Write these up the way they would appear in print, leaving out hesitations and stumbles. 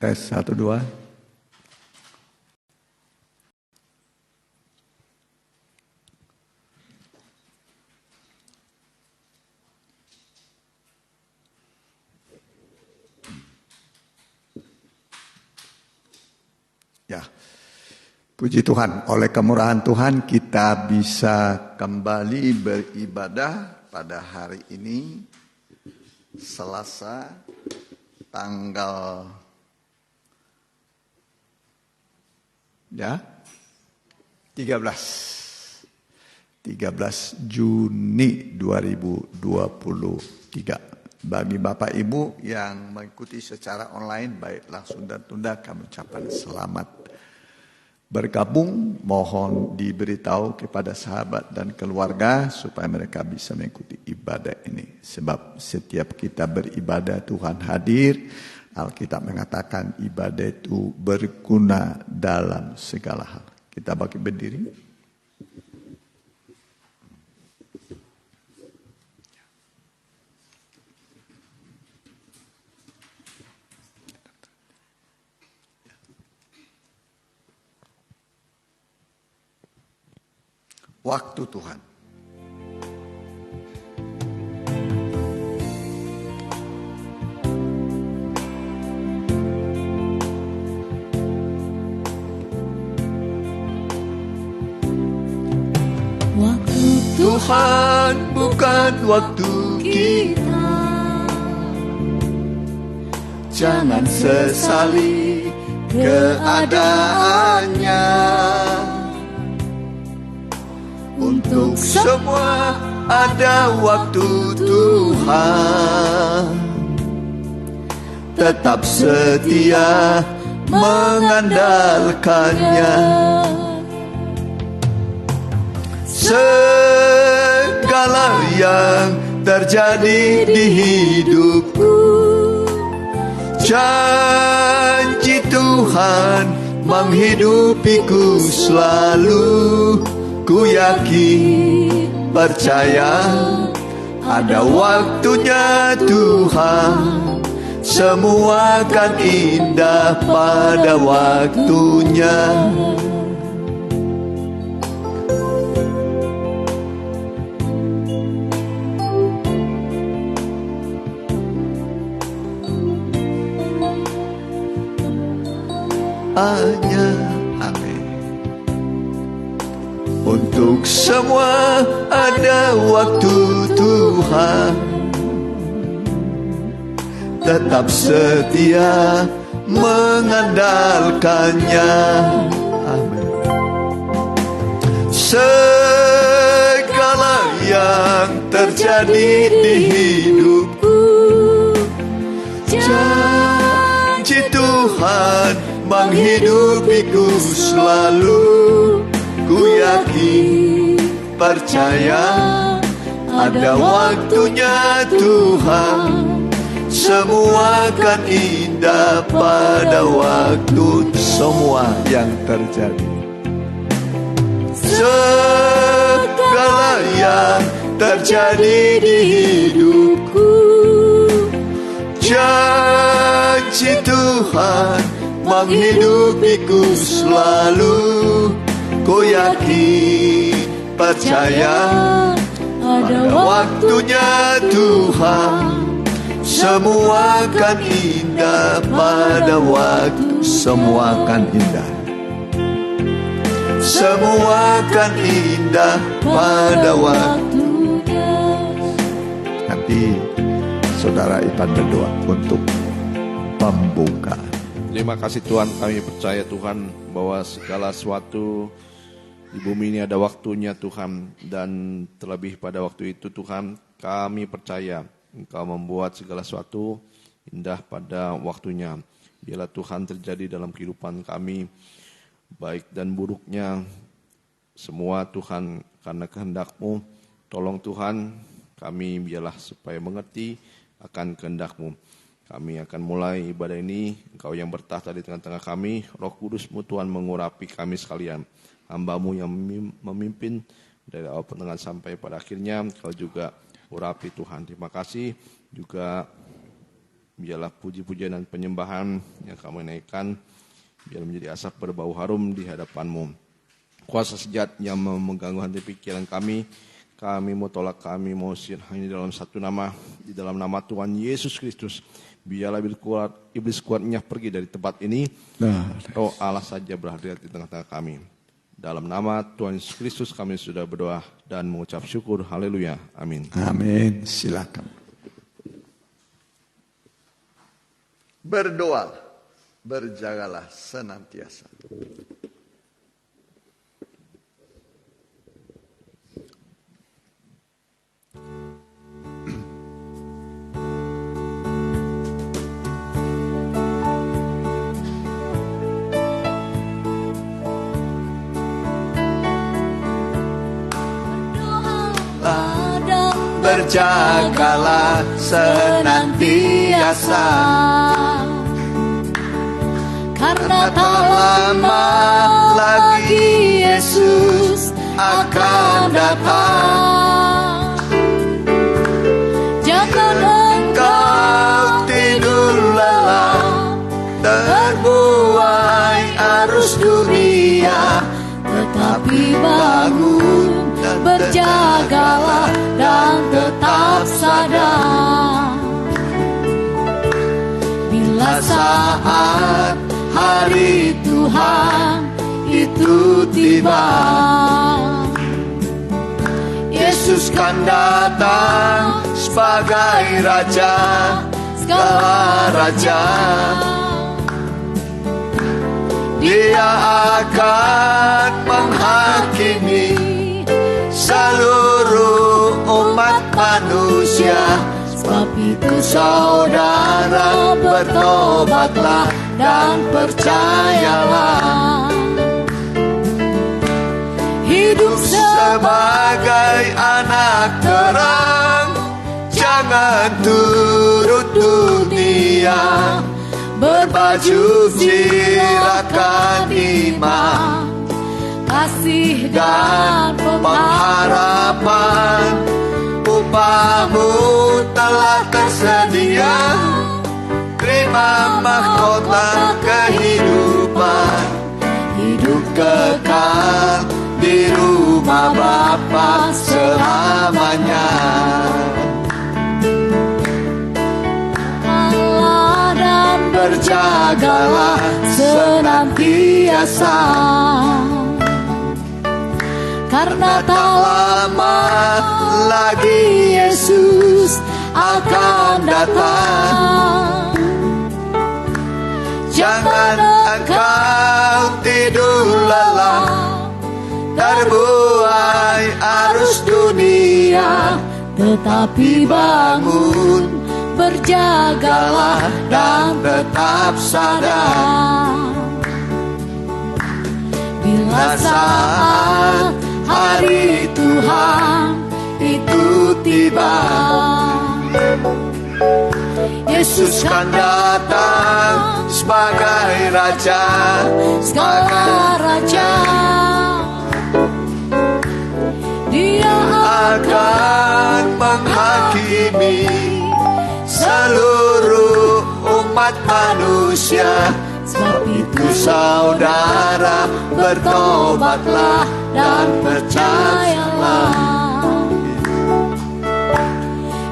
Tes 1, 2. Ya, puji Tuhan, oleh kemurahan Tuhan kita bisa kembali beribadah pada hari ini, Selasa, tanggal 13 Juni 2023. Bagi Bapak Ibu yang mengikuti secara online, baik langsung dan tunda, kami ucapkan selamat bergabung. Mohon diberitahu kepada sahabat dan keluarga supaya mereka bisa mengikuti ibadah ini. Sebab setiap kita beribadah Tuhan hadir. Alkitab mengatakan ibadah itu berguna dalam segala hal. Kita bangkit berdiri. Waktu Tuhan. Waktu Tuhan bukan waktu kita. Jangan sesali keadaannya. Untuk semua ada waktu Tuhan. Tetap setia mengandalkannya. Segala yang terjadi di hidupku, janji Tuhan menghidupiku selalu. Ku yakin, percaya, ada waktunya Tuhan. Semua akan indah pada waktunya. Hanya untuk semua ada waktu Tuhan. Tetap setia mengandalkannya. Amin. Segala yang terjadi di hidupku, janji Tuhan menghidupiku selalu. Ku yakin, percaya, ada waktunya Tuhan. Semua akan indah pada waktu. Semua yang terjadi, segala yang terjadi di hidupku, janji Tuhan menghidupiku selalu. Ku yakin, percaya, ada waktunya Tuhan. Semua akan indah pada waktu. Semua akan indah. Semua akan indah pada waktunya. Nanti saudara Ipan berdoa untuk pembukaan. Terima kasih Tuhan, kami percaya Tuhan bahwa segala sesuatu di bumi ini ada waktunya Tuhan. Dan terlebih pada waktu itu Tuhan, kami percaya Engkau membuat segala sesuatu indah pada waktunya. Biarlah Tuhan terjadi dalam kehidupan kami, baik dan buruknya, semua Tuhan karena kehendak-Mu. Tolong Tuhan kami biarlah supaya mengerti akan kehendak-Mu. Kami akan mulai ibadah ini, Engkau yang bertahta di tengah-tengah kami, Roh Kudus-Mu Tuhan mengurapi kami sekalian. Hamba-Mu yang memimpin dari awal pertengahan sampai pada akhirnya, Engkau juga urapi Tuhan. Terima kasih juga biarlah puji-pujian dan penyembahan yang kami naikkan, biar menjadi asap berbau harum di hadapan-Mu. Kuasa sejat yang mengganggu hati pikiran kami mau tolak, kami mau usir hanya dalam satu nama, di dalam nama Tuhan Yesus Kristus. Biarlah iblis kuatnya pergi dari tempat ini, Roh Allah saja berhadirat di tengah-tengah kami. Dalam nama Tuhan Yesus Kristus kami sudah berdoa dan mengucap syukur. Haleluya. Amin. Amin. Silakan. Berdoa, berjagalah senantiasa. Berjagalah senantiasa, karena tak lama lagi Yesus akan datang. Jangan engkau tidur lelap, terbuai arus dunia, tetapi bangun, berjagalah dan tetap sadar. Bila saat hari Tuhan itu tiba, Yesus kan datang sebagai Raja segala raja. Dia akan menghakimi seluruh umat manusia. Sebab itu saudara, bertobatlah dan percayalah. Hidup sebagai anak terang, jangan turut dunia. Berbaju zirahkan iman, kasih dan pengharapan. Upahmu telah tersedia, terima mahkota kehidupan. Hidup kekal di rumah Bapa selamanya. Dan berjagalah senantiasa, karena tak lama lagi Yesus akan datang. Jangan engkau tidur lelap, terbuai arus dunia, tetapi bangun, berjagalah dan tetap sadar. Bila saat hari Tuhan itu tiba, Yesus kan datang sebagai Raja segala raja. Dia akan menghakimi seluruh umat manusia. Sebab itu saudara, bertobatlah dan percayalah.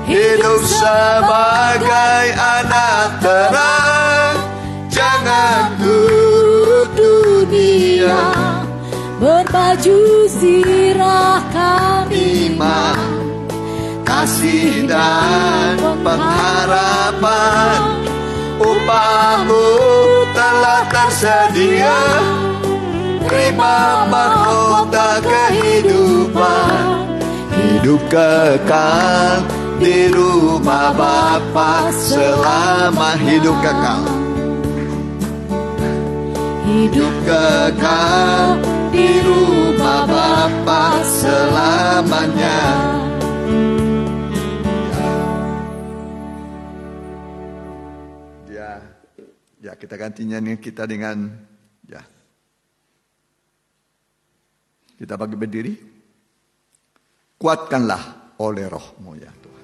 Hidup sebagai anak terang, jangan turut dunia. Berbaju zirahkan iman, kasih dan pengharapan. Upahmu telah tersedia, terima mahkota kehidupan. Hidup kekal di rumah Bapa selama hidup kekal. Hidup kekal di rumah Bapa selamanya. Ya, kita ganti nyanyian kita dengan kita bagi berdiri. Kuatkanlah oleh Roh-Mu ya Tuhan.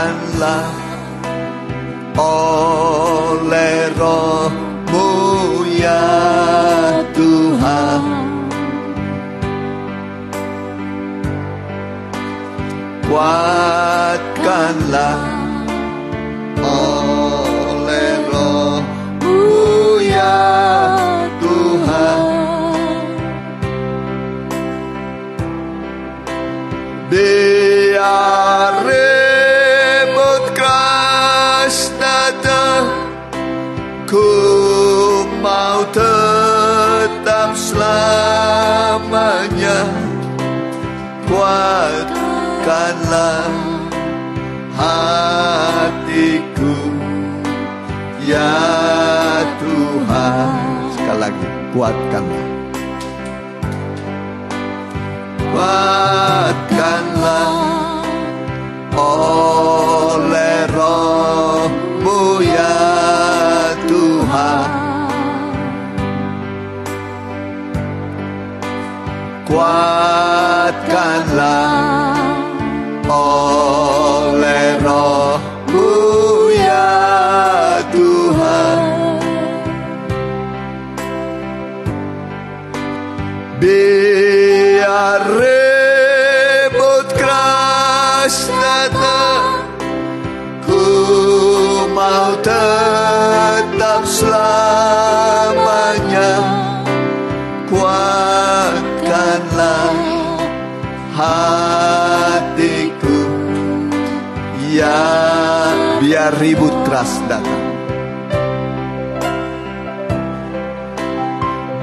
Kuatkanlah oleh Roh-Mu ya Tuhan. Kuatkanlah oleh Roh-Mu ya Tuhan. Biar ribut keras datang, ku mau tetap selamanya. Kuatkanlah hatiku ya Tuhan. Sekali lagi, kuatkanlah. Kuatkanlah oleh Roh-Mu ya Tuhan. Kuatkanlah oleh Roh-Mu ya Tuhan. Biar ribut keras datang, ku mau tetap selamanya. Kuatkanlah hatiku ya, biar ribut keras datang.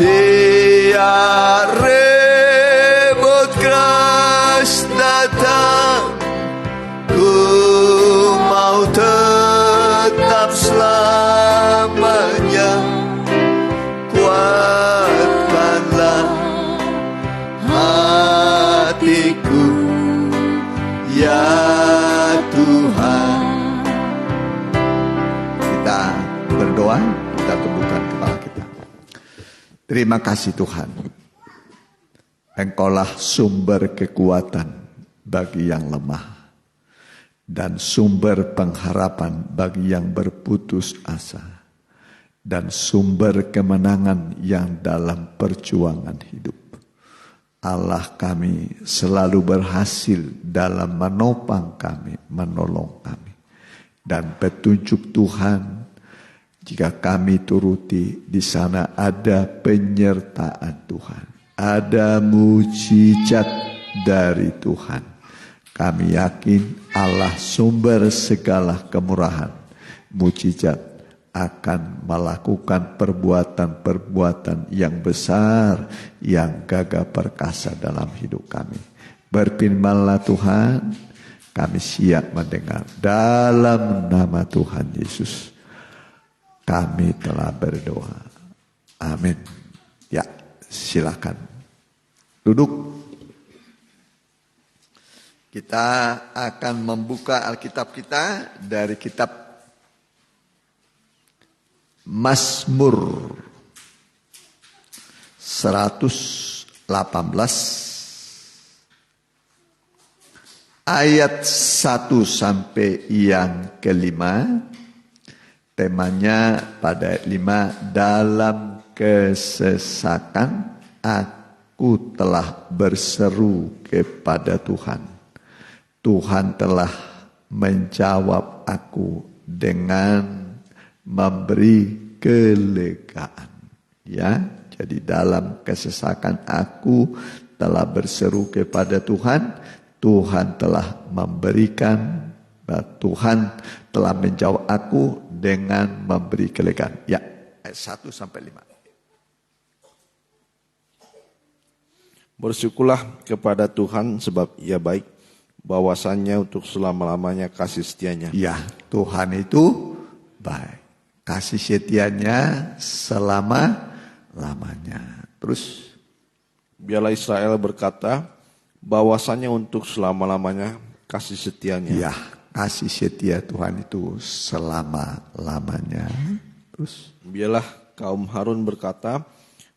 Biar ribut keras datang, ku mau tetap selamanya. Kuatkanlah hatiku ya Tuhan. Kita berdoa, kita tundukkan kepala kita. Terima kasih Tuhan, Engkaulah sumber kekuatan bagi yang lemah dan sumber pengharapan bagi yang berputus asa dan sumber kemenangan yang dalam perjuangan hidup. Allah kami selalu berhasil dalam menopang kami, menolong kami. Dan petunjuk Tuhan, jika kami turuti, di sana ada penyertaan Tuhan. Ada mujizat dari Tuhan. Kami yakin Allah sumber segala kemurahan, mujizat akan melakukan perbuatan-perbuatan yang besar, yang gagah perkasa dalam hidup kami. Berfirmanlah Tuhan, kami siap mendengar. Dalam nama Tuhan Yesus, kami telah berdoa. Amin. Ya, silakan duduk. Kita akan membuka Alkitab kita dari kitab Mazmur 118 ayat 1 sampai yang kelima. Temanya pada ayat 5, dalam kesesakan aku telah berseru kepada Tuhan. Tuhan telah menjawab aku dengan memberi kelegaan. Ya, jadi dalam kesesakan aku telah berseru kepada Tuhan. Tuhan telah memberikan, Tuhan telah menjawab aku dengan memberi kelegaan. Ya, ayat 1 sampai 5. Bersyukurlah kepada Tuhan sebab Ia baik, bahwasannya untuk selama-lamanya kasih setianya. Ya, Tuhan itu baik. Kasih setianya selama-lamanya. Terus, biarlah Israel berkata, bahwasannya untuk selama-lamanya kasih setianya. Ya, kasih setia Tuhan itu selama-lamanya. Terus, biarlah kaum Harun berkata,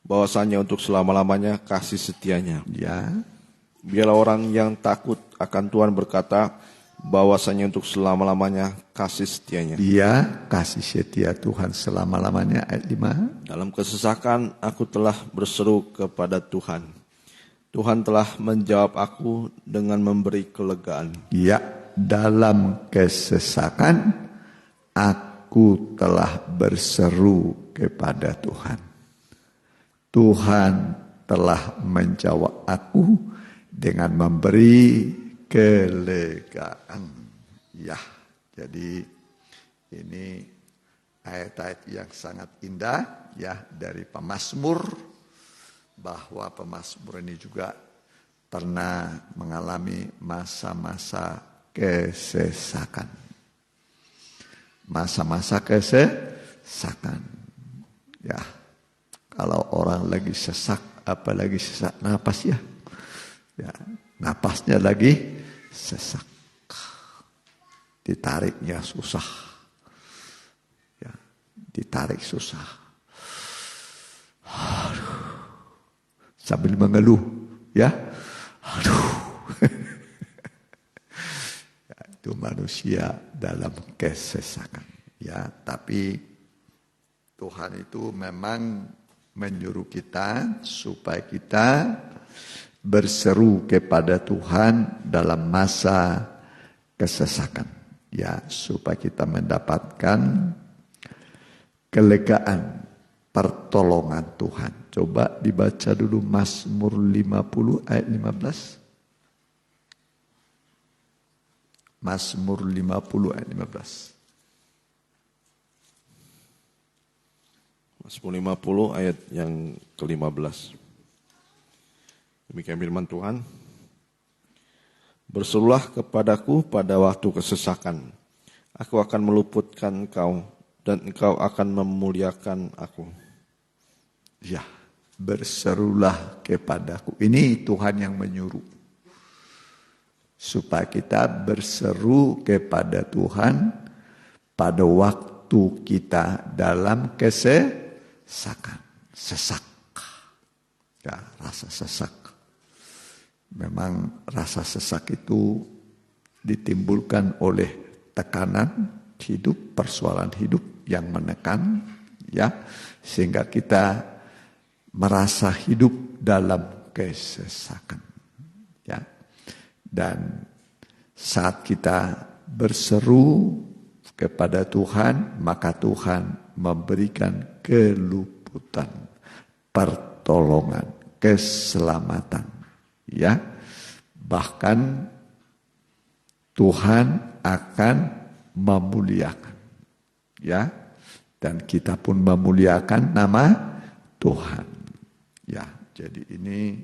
bahwasannya untuk selama-lamanya kasih setianya. Ya. Biarlah orang yang takut akan Tuhan berkata, bahwasanya untuk selama-lamanya kasih setianya. Dia kasih setia Tuhan selama-lamanya. Ayat 5. Dalam kesesakan aku telah berseru kepada Tuhan. Tuhan telah menjawab aku dengan memberi kelegaan. Ya, dalam kesesakan aku telah berseru kepada Tuhan. Tuhan telah menjawab aku dengan memberi kelegaan. Ya, jadi ini ayat-ayat yang sangat indah ya dari pemazmur, bahwa pemazmur ini juga pernah mengalami masa-masa kesesakan. Masa-masa kesesakan. Ya, kalau orang lagi sesak, apalagi sesak napas ya. Ya, napasnya lagi sesak. Ditariknya susah. Ya, ditarik susah. Aduh. Sambil mengeluh, ya. Aduh. Ya, itu manusia dalam kesesakan. Ya, tapi Tuhan itu memang menyuruh kita supaya kita berseru kepada Tuhan dalam masa kesesakan. Ya, supaya kita mendapatkan kelegaan, pertolongan Tuhan. Coba dibaca dulu Mazmur 50 ayat 15. Mazmur 50 ayat 15. Mazmur 50 ayat yang ke-15. Demikian firman Tuhan. Berserulah kepadaku pada waktu kesesakan. Aku akan meluputkan engkau dan engkau akan memuliakan aku. Ya, berserulah kepadaku. Ini Tuhan yang menyuruh. Supaya kita berseru kepada Tuhan pada waktu kita dalam kesesakan. Sesak. Ya, rasa sesak. Memang rasa sesak itu ditimbulkan oleh tekanan hidup, persoalan hidup yang menekan, ya, sehingga kita merasa hidup dalam kesesakan, ya. Dan saat kita berseru kepada Tuhan, maka Tuhan memberikan keluputan, pertolongan, keselamatan. Ya, bahkan Tuhan akan memuliakan, ya, dan kita pun memuliakan nama Tuhan. Ya, jadi ini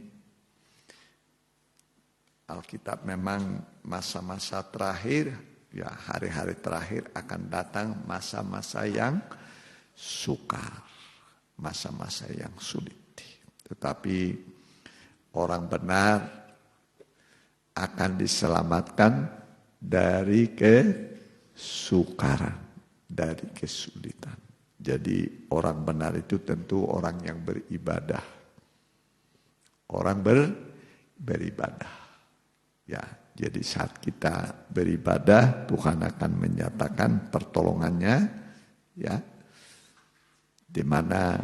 Alkitab memang masa-masa terakhir, ya, hari-hari terakhir akan datang masa-masa yang sukar, masa-masa yang sulit. Tetapi orang benar akan diselamatkan dari kesukaran, dari kesulitan. Jadi orang benar itu tentu orang yang beribadah. Orang beribadah. Ya, jadi saat kita beribadah, Tuhan akan menyatakan pertolongannya, ya, di mana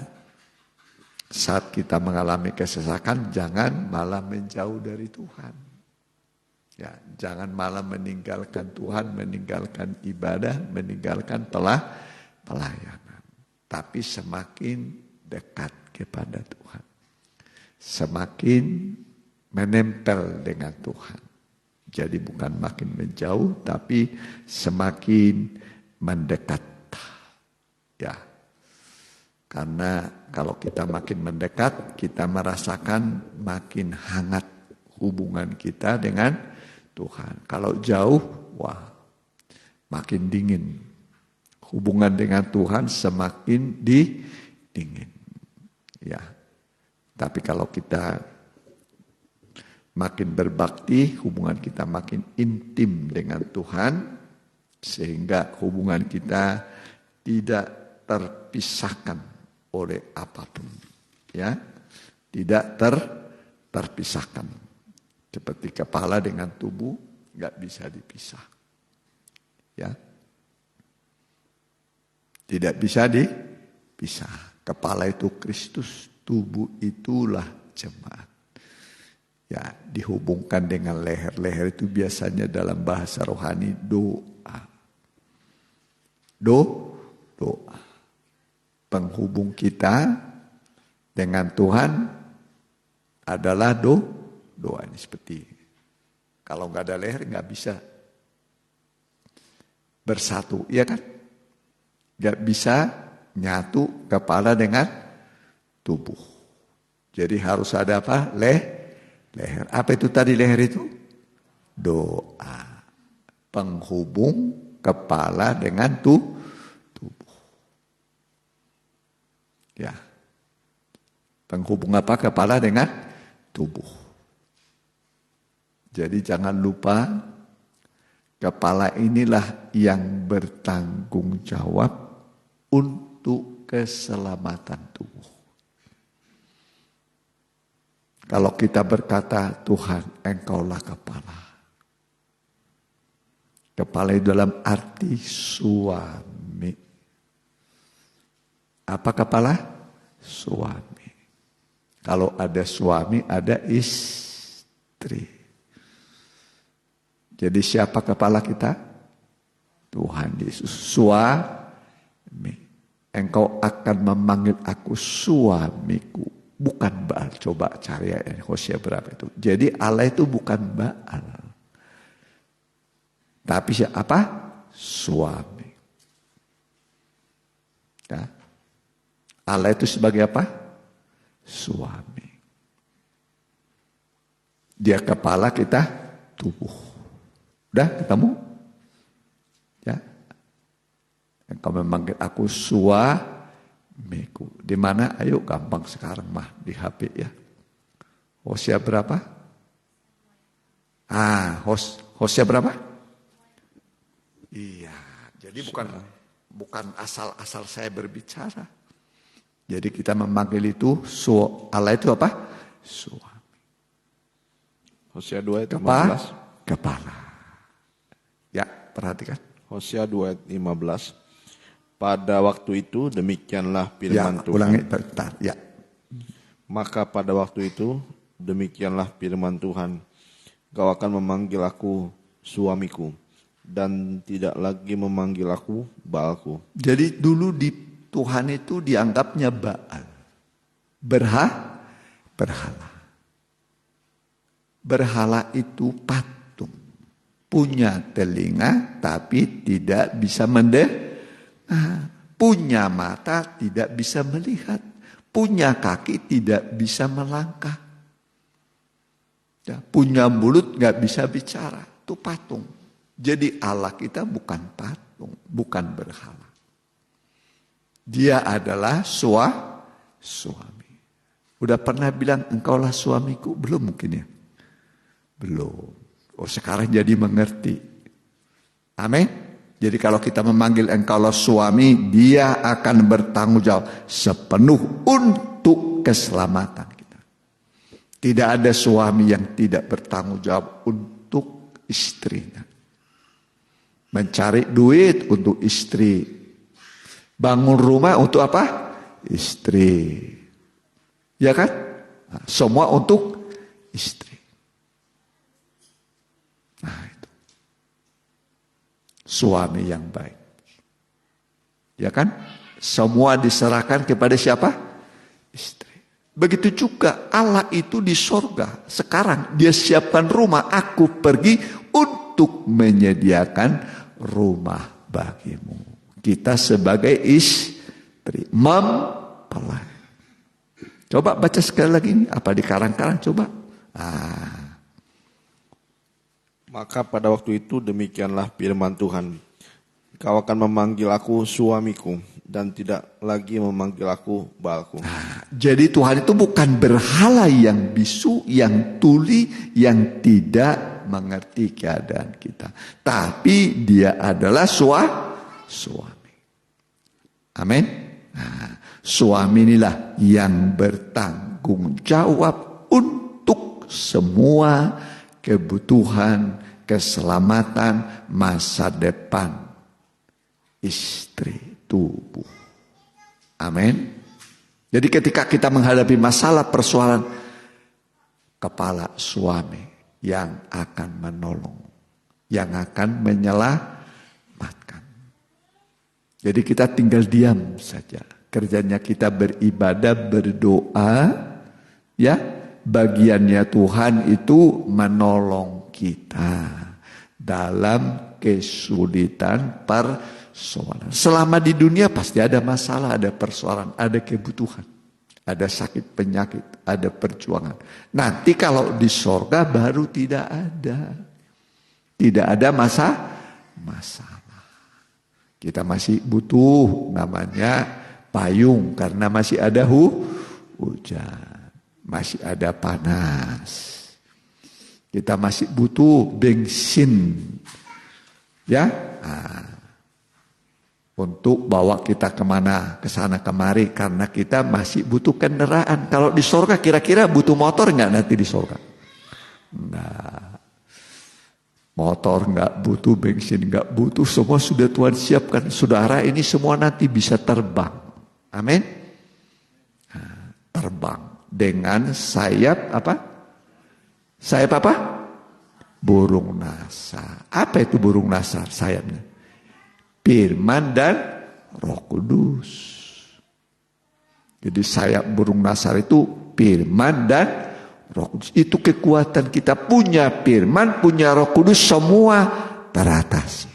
saat kita mengalami kesesakan, jangan malah menjauh dari Tuhan. Ya, jangan malah meninggalkan Tuhan, meninggalkan ibadah, meninggalkan pelayanan. Tapi semakin dekat kepada Tuhan. Semakin menempel dengan Tuhan. Jadi bukan makin menjauh, tapi semakin mendekat. Ya. Karena kalau kita makin mendekat, kita merasakan makin hangat hubungan kita dengan Tuhan. Kalau jauh, wah, makin dingin. Hubungan dengan Tuhan semakin dingin. Ya. Tapi kalau kita makin berbakti, hubungan kita makin intim dengan Tuhan, sehingga hubungan kita tidak terpisahkan oleh apapun, ya, tidak terpisahkan. Seperti kepala dengan tubuh nggak bisa dipisah, Ya. Tidak bisa dipisah. Kepala itu Kristus, tubuh itulah jemaat. Ya, dihubungkan dengan leher. Leher itu biasanya dalam bahasa rohani doa. Doa. Penghubung kita dengan Tuhan adalah doa. Ini seperti ini. Kalau nggak ada leher nggak bisa bersatu, iya kan? Nggak bisa nyatu kepala dengan tubuh. Jadi harus ada apa? Leher. Apa itu tadi leher itu? Doa. Penghubung kepala dengan tubuh. Ya. Penghubung apa? Kepala dengan tubuh. Jadi jangan lupa kepala inilah yang bertanggung jawab untuk keselamatan tubuh. Kalau kita berkata, Tuhan, Engkaulah kepala. Kepala itu dalam arti suami. Apa kepala? Suami. Kalau ada suami, ada istri. Jadi siapa kepala kita? Tuhan Yesus. Suami. Engkau akan memanggil aku suamiku. Bukan Baal. Coba cari Hosea berapa itu. Jadi Allah itu bukan Baal. Tapi siapa? Suami. Ya. Allah itu sebagai apa? Suami. Dia kepala, kita tubuh. Udah ketemu? Ya. Engkau memanggil aku suamiku. Di mana? Ayo gampang sekarang mah di HP ya. Hosea berapa? Hosea berapa? Iya. Jadi bukan asal-asal saya berbicara. Jadi kita memanggil itu Allah itu apa? Suami. Hosea 2 ayat 15. Kepala. Ya, perhatikan. Hosea 2 ayat 15. Pada waktu itu demikianlah firman Tuhan. Ulangi bentar, ya. Maka pada waktu itu demikianlah firman Tuhan. Kau akan memanggil aku suamiku dan tidak lagi memanggil aku Baalku. Jadi dulu di Tuhan itu dianggapnya Baal. Berhala. Berhala itu patung. Punya telinga tapi tidak bisa mendengar. Punya mata tidak bisa melihat. Punya kaki tidak bisa melangkah. Ya, punya mulut gak bisa bicara. Itu patung. Jadi Allah kita bukan patung. Bukan berhala. Dia adalah suami. Udah pernah bilang engkaulah suamiku? Belum mungkin ya? Belum. Oh sekarang jadi mengerti. Amin. Jadi kalau kita memanggil engkaulah suami, dia akan bertanggung jawab sepenuh untuk keselamatan kita. Tidak ada suami yang tidak bertanggung jawab untuk istrinya. Mencari duit untuk istri. Bangun rumah untuk apa? Istri. Ya kan? Nah, semua untuk istri. Nah itu. Suami yang baik. Ya kan? Semua diserahkan kepada siapa? Istri. Begitu juga Allah itu di sorga. Sekarang dia siapkan rumah. Aku pergi untuk menyediakan rumah bagimu. Kita sebagai istri. Mempelai. Coba baca sekali lagi ini. Apa di karang-karang coba. Maka pada waktu itu demikianlah firman Tuhan. Kau akan memanggil aku suamiku dan tidak lagi memanggil aku Baalku. Jadi Tuhan itu bukan berhala yang bisu, yang tuli, yang tidak mengerti keadaan kita. Tapi dia adalah suami. Amin. Suami inilah yang bertanggung jawab untuk semua kebutuhan, keselamatan, masa depan istri tubuh. Amin. Jadi ketika kita menghadapi masalah persoalan, kepala suami yang akan menolong, yang akan menyelamatkan. Jadi kita tinggal diam saja. Kerjanya kita beribadah, berdoa, ya. Bagiannya Tuhan itu menolong kita dalam kesulitan persoalan. Selama di dunia pasti ada masalah, ada persoalan, ada kebutuhan, ada sakit penyakit, ada perjuangan. Nanti kalau di sorga baru tidak ada masalah. Kita masih butuh namanya payung karena masih ada hujan. Masih ada panas. Kita masih butuh bensin. Ya. Untuk bawa kita kemana, ke sana kemari. Karena kita masih butuh kendaraan. Kalau di sorga kira-kira butuh motor nggak nanti di sorga? Enggak. Motor nggak butuh, bensin nggak butuh. Semua sudah Tuhan siapkan. Saudara, ini semua nanti bisa terbang. Amin. Terbang. Dengan sayap apa? Sayap apa? Burung nasar. Apa itu burung nasar sayapnya? Firman dan Roh Kudus. Jadi sayap burung nasar itu firman dan Roh Kudus. Itu kekuatan kita, punya firman, punya Roh Kudus, semua teratasi.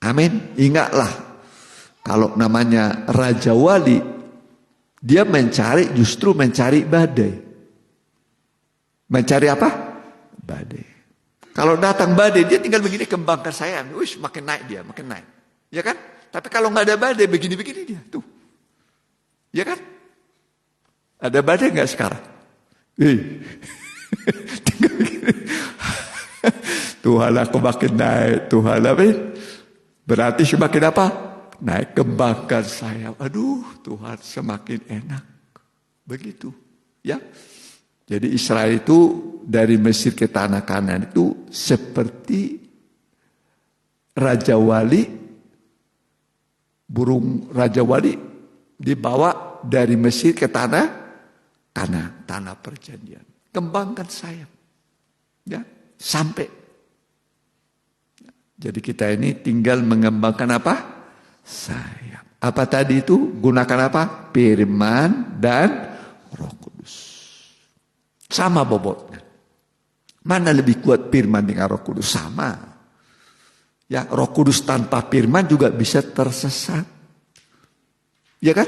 Amin. Ingatlah, kalau namanya Raja Wali, dia justru mencari badai. Mencari apa? Badai. Kalau datang badai, dia tinggal begini, kembangkan sayap. Wih, makin naik dia, makin naik. Ya kan? Tapi kalau nggak ada badai, begini-begini dia. Tuh. Ya kan? Ada badai nggak sekarang? Tinggal begini. Tuhan, aku makin naik. Tuhan, berarti semakin apa? Naik, kembangkan sayap. Aduh, Tuhan, semakin enak. Begitu. Ya. Jadi Israel itu dari Mesir ke tanah Kanaan itu seperti Raja Wali, burung Raja Wali dibawa dari Mesir ke tanah Kanaan, tanah perjanjian. Kembangkan sayap. Ya, sampai. Jadi kita ini tinggal mengembangkan apa? Sayap. Apa tadi itu? Gunakan apa? Firman dan Roh Kudus. Sama bobotnya. Mana lebih kuat firman dengan Roh Kudus? Sama. Ya, Roh Kudus tanpa firman juga bisa tersesat. Ya kan?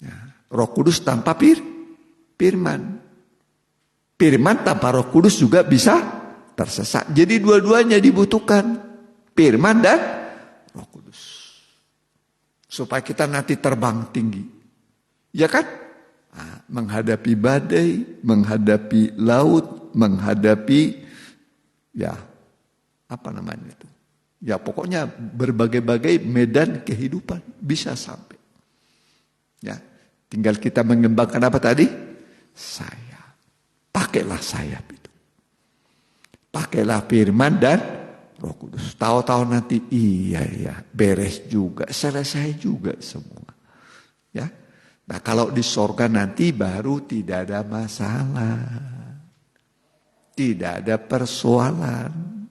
Ya, Roh Kudus tanpa firman. Firman tanpa Roh Kudus juga bisa tersesat. Jadi dua-duanya dibutuhkan. Firman dan Roh Kudus. Supaya kita nanti terbang tinggi. Ya kan? Nah, menghadapi badai, menghadapi laut, menghadapi ya apa namanya itu? Ya pokoknya berbagai-bagai medan kehidupan bisa sampai. Ya, tinggal kita mengembangkan apa tadi? Sayap. Pakailah sayap itu. Pakailah firman dan Roh Kudus. Tahu-tahu nanti iya beres juga, selesai juga semua. Ya. Nah, kalau di sorga nanti baru tidak ada masalah. Tidak ada persoalan.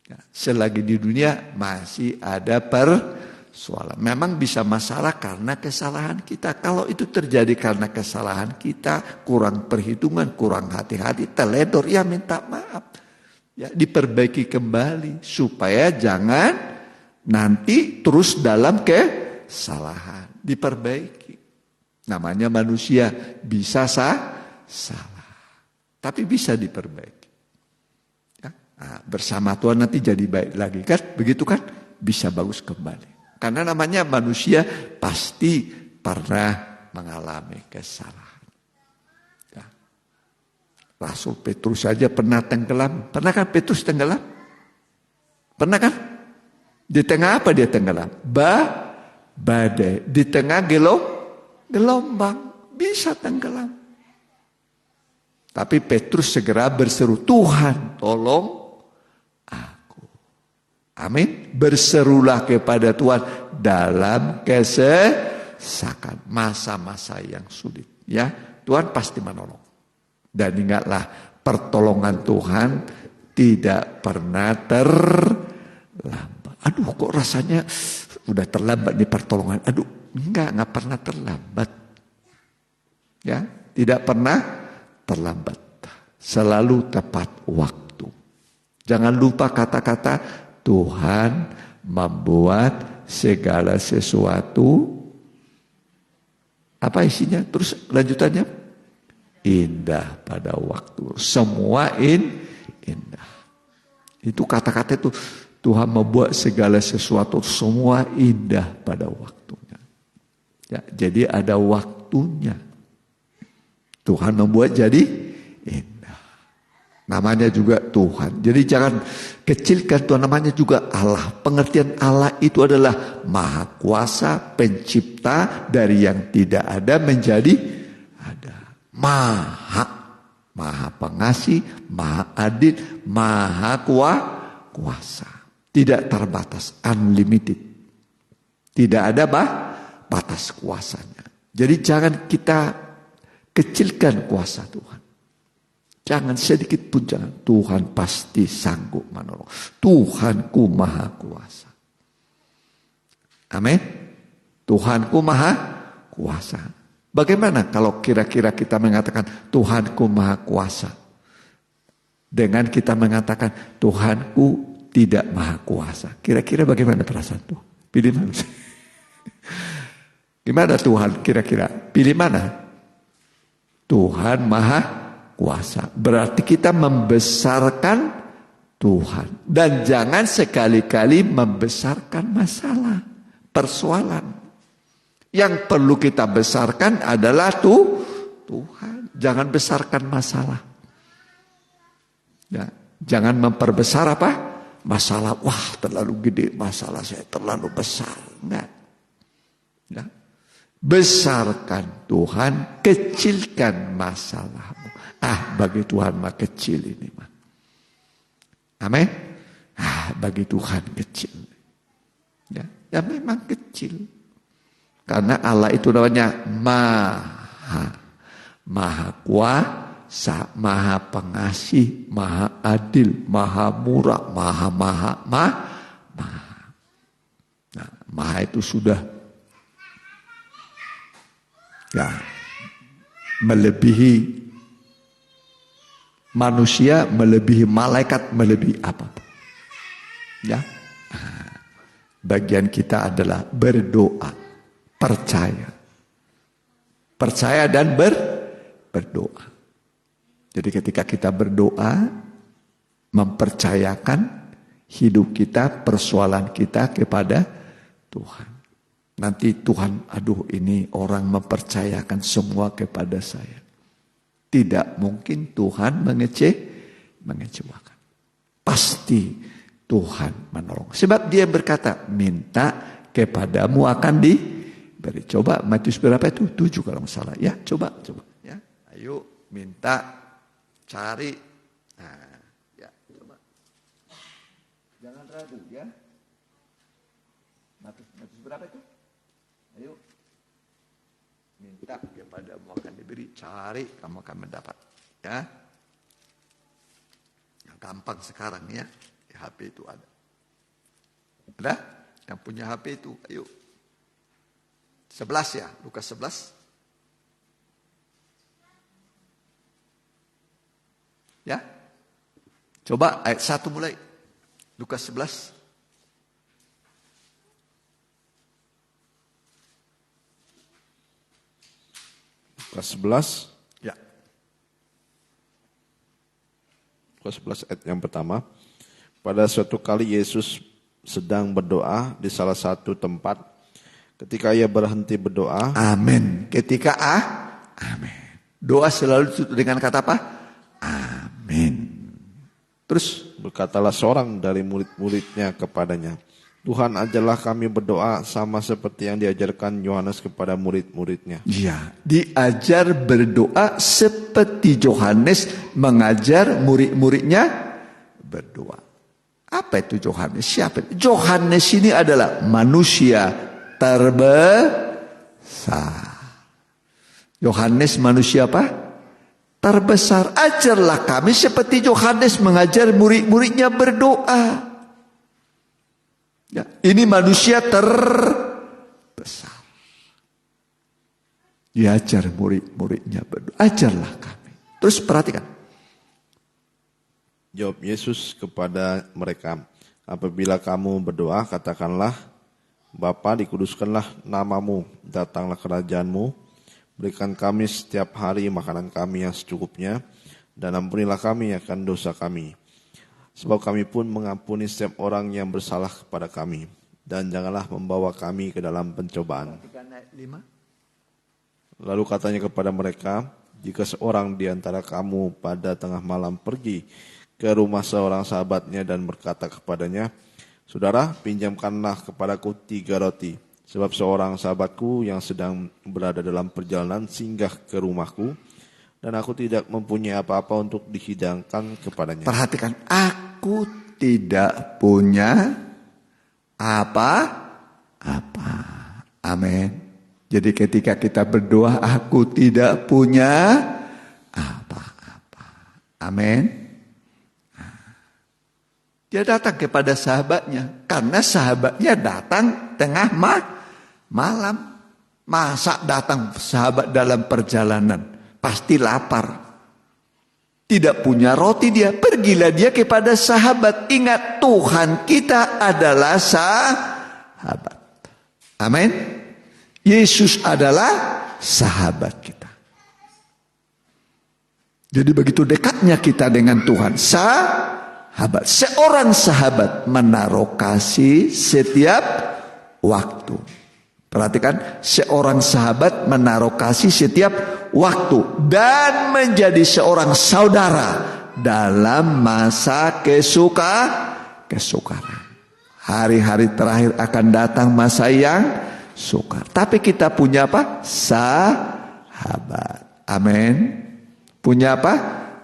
Ya, selagi di dunia masih ada persoalan. Memang bisa masalah karena kesalahan kita. Kalau itu terjadi karena kesalahan kita, kurang perhitungan, kurang hati-hati, teledor, ya minta maaf. Ya, diperbaiki kembali supaya jangan nanti terus dalam kesalahan. Diperbaiki. Namanya manusia bisa salah, tapi bisa diperbaiki. Ya, nah, bersama Tuhan nanti jadi baik lagi kan? Begitu kan? Bisa bagus kembali. Karena namanya manusia pasti pernah mengalami kesalahan. Rasul Petrus saja pernah tenggelam. Pernah kan Petrus tenggelam? Pernah kan? Di tengah apa dia tenggelam? Badai. Di tengah gelombang. Bisa tenggelam. Tapi Petrus segera berseru, Tuhan tolong aku. Amin. Berserulah kepada Tuhan dalam kesesakan, masa-masa yang sulit. Ya, Tuhan pasti menolong. Dan ingatlah, pertolongan Tuhan tidak pernah terlambat. Aduh, kok rasanya udah terlambat nih pertolongan. Aduh, enggak pernah terlambat. Ya, tidak pernah terlambat. Selalu tepat waktu. Jangan lupa kata-kata Tuhan membuat segala sesuatu, apa isinya? Terus lanjutannya, indah pada waktu. Semua indah. Itu kata-kata itu, Tuhan membuat segala sesuatu semua indah pada waktunya. Ya, jadi ada waktunya. Tuhan membuat jadi indah. Namanya juga Tuhan. Jadi jangan kecilkan Tuhan, namanya juga Allah. Pengertian Allah itu adalah Maha Kuasa, Pencipta dari yang tidak ada menjadi ada. Maha Pengasih, Maha Adil, Maha Kuasa. Tidak terbatas, unlimited. Tidak ada batas kuasanya. Jadi jangan kita kecilkan kuasa Tuhan. Jangan sedikit pun jangan. Tuhan pasti sanggup menolong. Tuhanku Maha Kuasa. Amin. Tuhanku Maha Kuasa. Bagaimana kalau kira-kira kita mengatakan Tuhanku Maha Kuasa, dengan kita mengatakan Tuhanku tidak Maha Kuasa? Kira-kira bagaimana perasaan tuh? Pilih mana? Gimana Tuhan kira-kira? Pilih mana? Tuhan Maha Kuasa. Berarti kita membesarkan Tuhan. Dan jangan sekali-kali membesarkan masalah, persoalan. Yang perlu kita besarkan adalah Tuhan. Jangan besarkan masalah. Ya, jangan memperbesar apa? Masalah. Wah, terlalu gede masalah saya, terlalu besar. Enggak. Ya. Besarkan Tuhan, kecilkan masalahmu. Bagi Tuhan mah kecil ini mah. Amin. Bagi Tuhan kecil. Ya memang kecil. Karena Allah itu namanya Maha Kuasa, Maha Pengasih, Maha Adil, Maha Murah, Maha. Nah, Maha itu sudah melebihi manusia, melebihi malaikat, melebihi apapun. Ya. Bagian kita adalah berdoa, percaya dan berdoa. Jadi ketika kita berdoa, mempercayakan hidup kita, persoalan kita kepada Tuhan. Nanti Tuhan, ini orang mempercayakan semua kepada saya. Tidak mungkin Tuhan mengecewakan. Pasti Tuhan menolong. Sebab dia berkata, minta kepadamu akan diberi. Coba Matius berapa itu? 7 kalau nggak salah. Ya, coba. Ya, ayo minta, cari. Nah, ya, coba. Jangan ragu ya. Matius berapa itu? Ayo. Minta kepadamu akan diberi, cari kamu akan mendapat. Ya. Yang gampang sekarang ya. Di HP itu ada. Ada? Yang punya HP itu, ayo. 11 ya, Lukas 11. Ya. Coba ayat 1 mulai. Lukas 11. Lukas 11. Ya. Lukas 11 ayat yang pertama. Pada suatu kali Yesus sedang berdoa di salah satu tempat. Ketika ia berhenti berdoa. Amin. Ketika amin. Doa selalu dengan kata apa? Amin. Terus berkatalah seorang dari murid-muridnya kepadanya, Tuhan, ajarlah kami berdoa sama seperti yang diajarkan Yohanes kepada murid-muridnya. Iya, diajar berdoa seperti Yohanes mengajar murid-muridnya berdoa. Apa itu Yohanes? Siapa? Yohanes ini adalah manusia terbesar. Yohanes manusia apa? Terbesar. Ajarlah kami seperti Yohanes mengajar murid-muridnya berdoa. Ya, ini manusia terbesar. Diajar murid-muridnya berdoa. Ajarlah kami. Terus perhatikan. Jawab Yesus kepada mereka, apabila kamu berdoa, katakanlah, Bapa, dikuduskanlah namamu, datanglah kerajaanmu, berikan kami setiap hari makanan kami yang secukupnya, dan ampunilah kami akan dosa kami. Sebab kami pun mengampuni setiap orang yang bersalah kepada kami. Dan janganlah membawa kami ke dalam pencobaan. Lalu katanya kepada mereka, jika seorang di antara kamu pada tengah malam pergi ke rumah seorang sahabatnya dan berkata kepadanya, Saudara, pinjamkanlah kepadaku 3 roti. Sebab seorang sahabatku yang sedang berada dalam perjalanan singgah ke rumahku, dan aku tidak mempunyai apa-apa untuk dihidangkan kepadanya. Perhatikan, aku tidak punya apa-apa. Amin. Jadi ketika kita berdoa, aku tidak punya apa-apa. Amin. Dia datang kepada sahabatnya, karena sahabatnya datang tengah malam. Masa datang sahabat dalam perjalanan? Pasti lapar. Tidak punya roti dia. Pergilah dia kepada sahabat. Ingat, Tuhan kita adalah sahabat. Amin. Yesus adalah sahabat kita. Jadi begitu dekatnya kita dengan Tuhan. Sahabat. Seorang sahabat menaruh kasih setiap waktu. Perhatikan, seorang sahabat menaruh kasih setiap waktu dan menjadi seorang saudara dalam masa kesukaran. Hari-hari terakhir akan datang masa yang sukar. Tapi kita punya apa? Sahabat. Amin. Punya apa?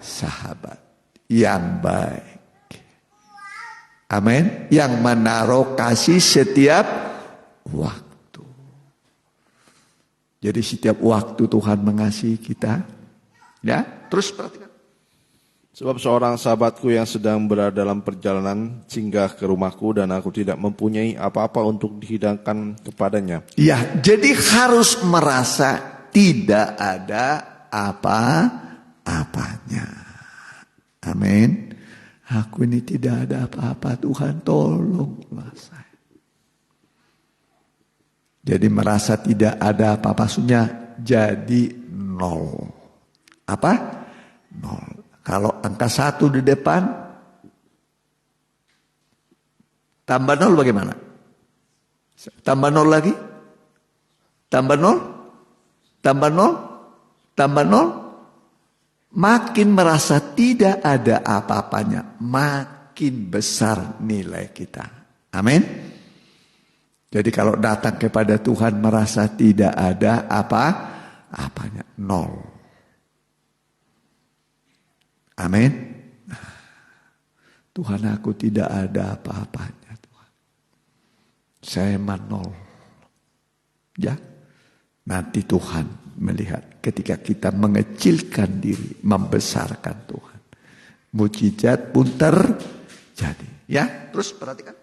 Sahabat yang baik. Amin. Yang menaruh kasih setiap waktu. Jadi setiap waktu Tuhan mengasihi kita. Ya, terus perhatikan. Sebab seorang sahabatku yang sedang berada dalam perjalanan singgah ke rumahku, dan aku tidak mempunyai apa-apa untuk dihidangkan kepadanya. Ya, jadi harus merasa tidak ada apa-apanya. Amin. Aku ini tidak ada apa-apa, Tuhan tolonglah saya. Jadi merasa tidak ada apa-apa, maksudnya jadi nol. Apa? Nol. Kalau angka 1 di depan, tambah nol bagaimana? Tambah nol lagi? Tambah nol? Tambah nol? Tambah nol? Makin merasa tidak ada apa-apanya, makin besar nilai kita. Amin. Jadi kalau datang kepada Tuhan merasa tidak ada apa-apanya, nol. Amin. Tuhan, aku tidak ada apa-apanya, Tuhan. Saya nol. Ya. Nanti Tuhan melihat ketika kita mengecilkan diri, membesarkan Tuhan. Mujizat pun terjadi. Ya, terus perhatikan.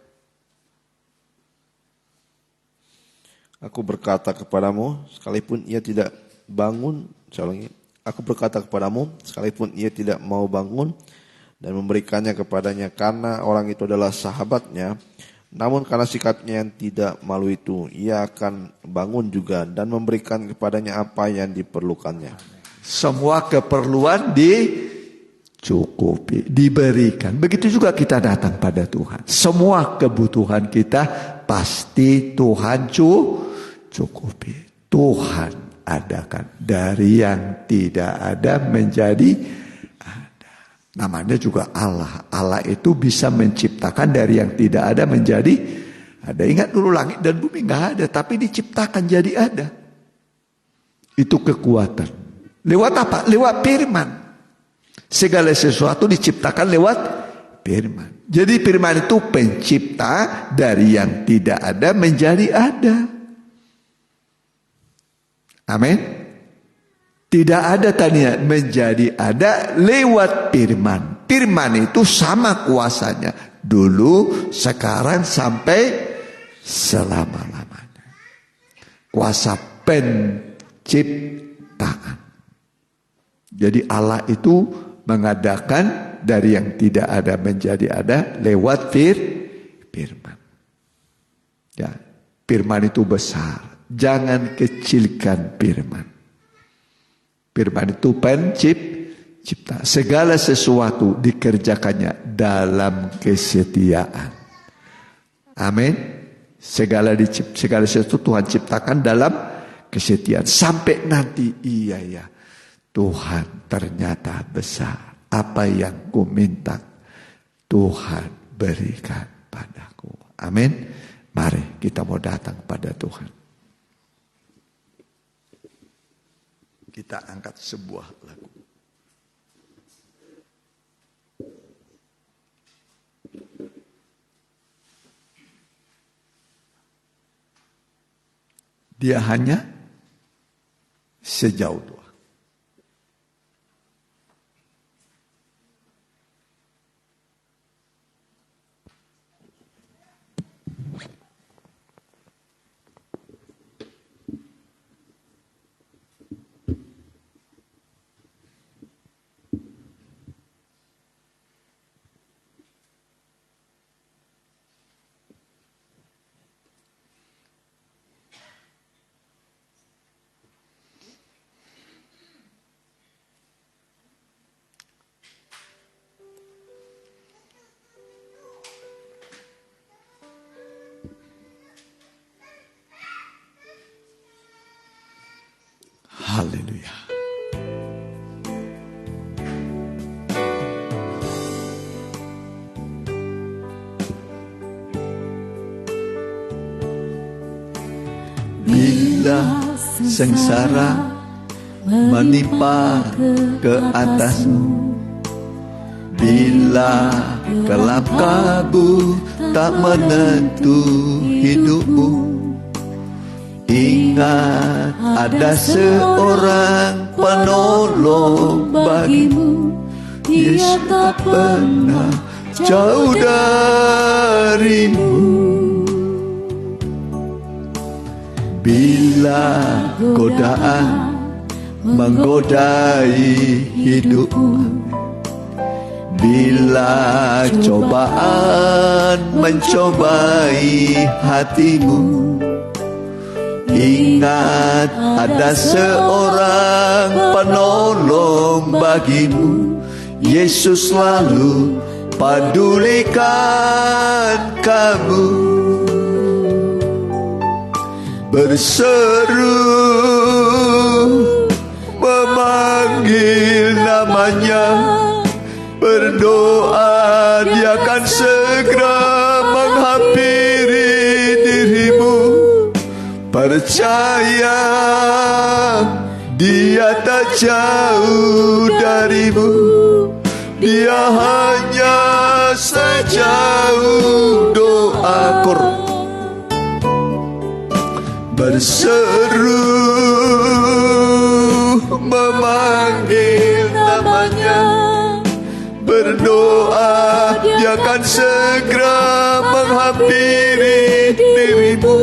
Aku berkata kepadamu, sekalipun ia tidak bangun, aku berkata kepadamu, sekalipun ia tidak mau bangun dan memberikannya kepadanya karena orang itu adalah sahabatnya, namun karena sikapnya yang tidak malu itu, ia akan bangun juga dan memberikan kepadanya apa yang diperlukannya. Semua keperluan dicukupi, diberikan. Begitu juga kita datang pada Tuhan. Semua kebutuhan kita pasti Tuhan cukupi. Tuhan adakan. Dari yang tidak ada menjadi ada. Namanya juga Allah. Allah itu bisa menciptakan dari yang tidak ada menjadi ada. Ingat dulu langit dan bumi nggak ada, tapi diciptakan jadi ada. Itu kekuatan. Lewat apa? Lewat firman. Segala sesuatu diciptakan lewat firman. Jadi firman itu pencipta, dari yang tidak ada menjadi ada. Amin. Tidak ada tadinya menjadi ada lewat firman. Firman itu sama kuasanya. Dulu, sekarang, sampai selama-lamanya. Kuasa penciptaan. Jadi Allah itu mengadakan dari yang tidak ada menjadi ada lewat firman. Ya, firman itu besar. Jangan kecilkan firman. Firman itu pencipta. Segala sesuatu dikerjakannya dalam kesetiaan. Amin. Segala sesuatu Tuhan ciptakan dalam kesetiaan. Sampai nanti iya Tuhan ternyata besar. Apa yang ku minta Tuhan berikan padaku. Amin. Mari kita mau datang pada Tuhan. Kita angkat sebuah lagu. Dia hanya sejauh doa. Haleluya. Bila sengsara menimpa ke atasmu, bila gelap kabut tak menentu hidupmu, ingat ada seorang penolong bagimu. Dia tak pernah jauh darimu. Bila godaan menggodai hidupmu, bila cobaan mencobai hatimu, ingat ada seorang penolong bagimu. Yesus selalu pedulikan kamu. Berseru memanggil namanya, berdoa dia akan segera menghampiri dirimu. Percaya dia tak jauh darimu. Dia hanya sejauh doa. Berseru memanggil namanya, berdoa dia akan segera menghampiri dirimu.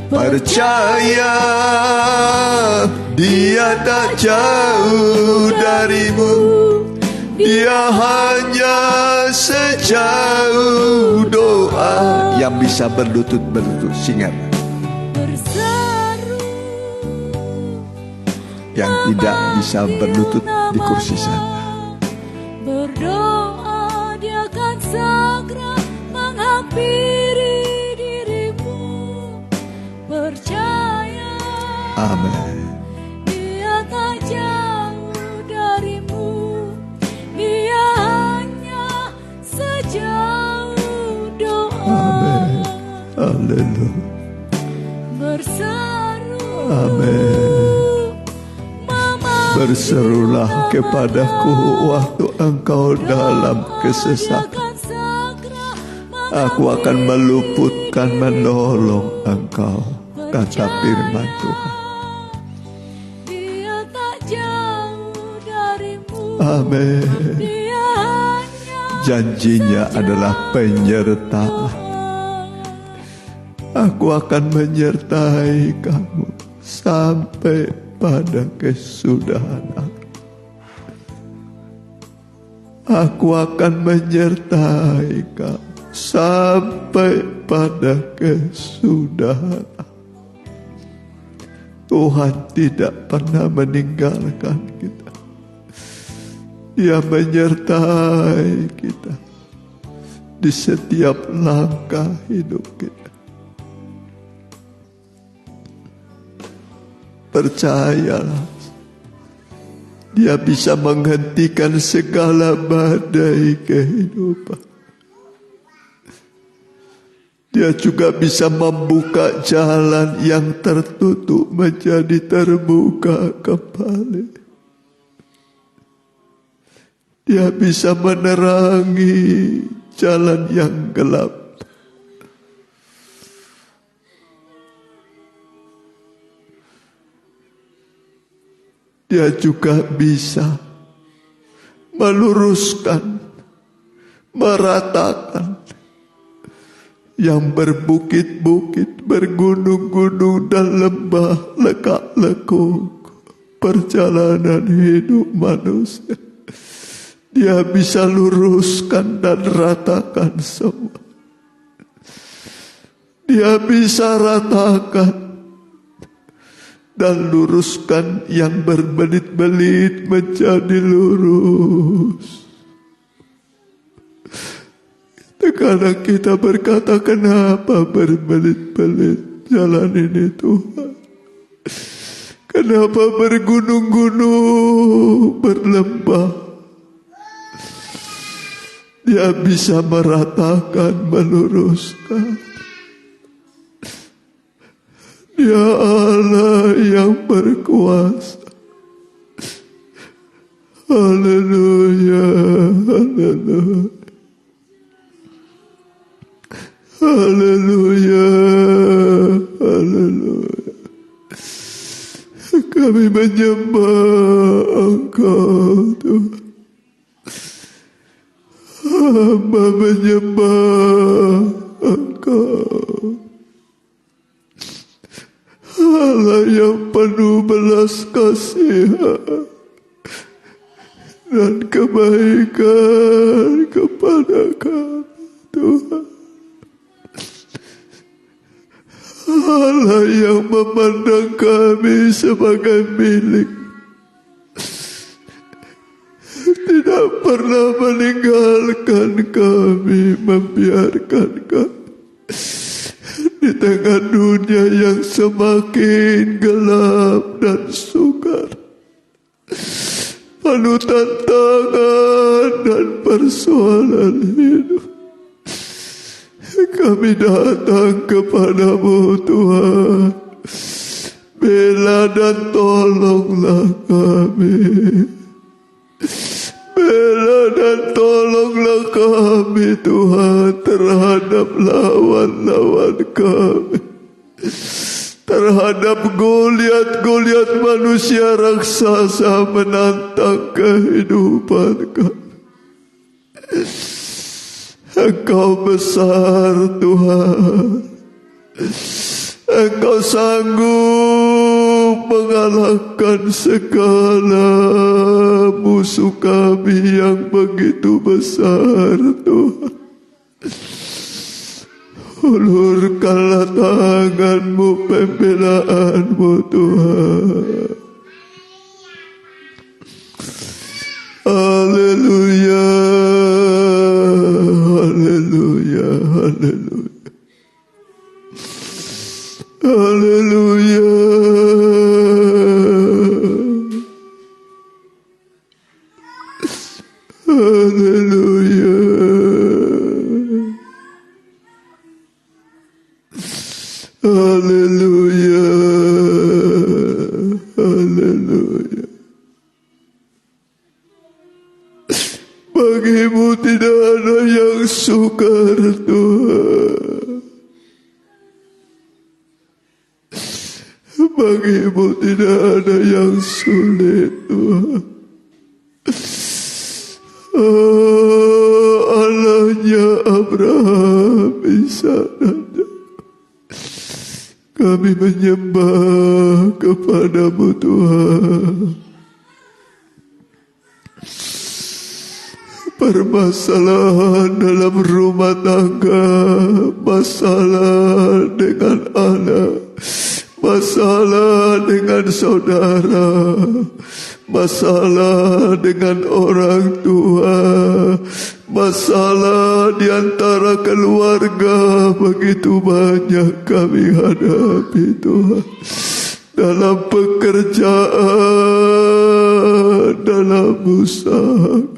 Percaya dia tak jauh darimu. Dia hanya sejauh doa. Yang bisa berlutut-berlutut singat. Yang tidak bisa berlutut di kursi sana. Berdoa dia akan segera menghampiri dirimu. Percaya. Amin. Dia tak jauh darimu. Dia hanya sejauh doa. Amin. Haleluya. Berseru. Amin. Berserulah kepadaku waktu engkau dalam kesesakan. Aku akan meluputkan, menolong engkau, kata firman Tuhan. Dia tak jauh darimu. Amin. Dia hanya Janjinya adalah penyertaan. Aku akan menyertai kamu sampai pada kesudahan aku. Aku akan menyertai kamu sampai pada kesudahan aku. Tuhan tidak pernah meninggalkan kita. Dia menyertai kita di setiap langkah hidup kita. Percayalah, Dia bisa menghentikan segala badai kehidupan. Dia juga bisa membuka jalan yang tertutup menjadi terbuka kembali. Dia bisa menerangi jalan yang gelap. Dia juga bisa meluruskan, meratakan yang berbukit-bukit, bergunung-gunung dan lembah lekak-lekuk perjalanan hidup manusia. Dia bisa luruskan dan ratakan semua. Dia bisa ratakan dan luruskan yang berbelit-belit menjadi lurus. Kadang kita berkata, kenapa berbelit-belit jalan ini Tuhan? Kenapa bergunung-gunung, berlembah? Dia bisa meratakan, meluruskan. Dia Allah yang berkuasa. Haleluya, haleluya. Haleluya, haleluya. Kami menyembah Engkau Tuhan. Hamba menyembah Engkau. Allah yang penuh belas kasihan dan kebaikan kepada kami Tuhan. Allah yang memandang kami sebagai milik, tidak pernah meninggalkan kami, membiarkan kami di tengah dunia yang semakin gelap dan sukar, penuh tantangan dan persoalan hidup. Kami datang kepadamu Tuhan, bela dan tolonglah kami. Bela dan tolonglah kami Tuhan terhadap lawan-lawan kami, terhadap Goliat manusia raksasa menantang kehidupan kami. Engkau besar Tuhan, Engkau sanggup mengalahkan segala musuh kami yang begitu besar Tuhan. Ulurkanlah tangan-Mu, pembelaan-Mu Tuhan. Haleluya, haleluya, haleluya. Haleluya. Haleluya. Haleluya. Haleluya. Bagimu tidak ada yang sukar Tuhan. Bagi-Mu tidak ada yang sulit Tuhan. Allahnya Abraham, Ishak dan Yakub, kami menyembah kepada-Mu Tuhan. Permasalahan dalam rumah tangga, masalah dengan anak, masalah dengan saudara, masalah dengan orang tua, masalah di antara keluarga, begitu banyak kami hadapi Tuhan. Dalam pekerjaan, dalam usaha,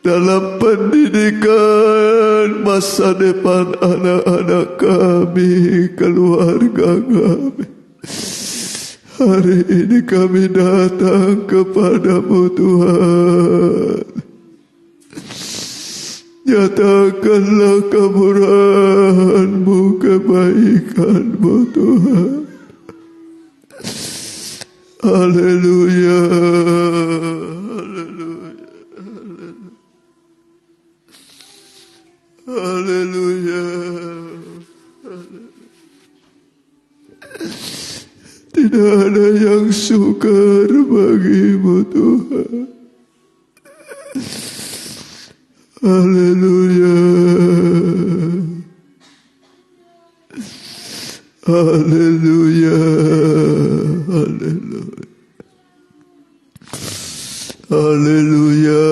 dalam pendidikan, masa depan anak-anak kami, keluarga kami. Hari ini kami datang kepada-Mu Tuhan. Nyatakanlah kemurahan-Mu, kebaikan-Mu Tuhan. Haleluya, haleluya, haleluya, haleluya. Tidak ada yang sukar bagi-Mu Tuhan. Haleluya, haleluya, haleluya, haleluya,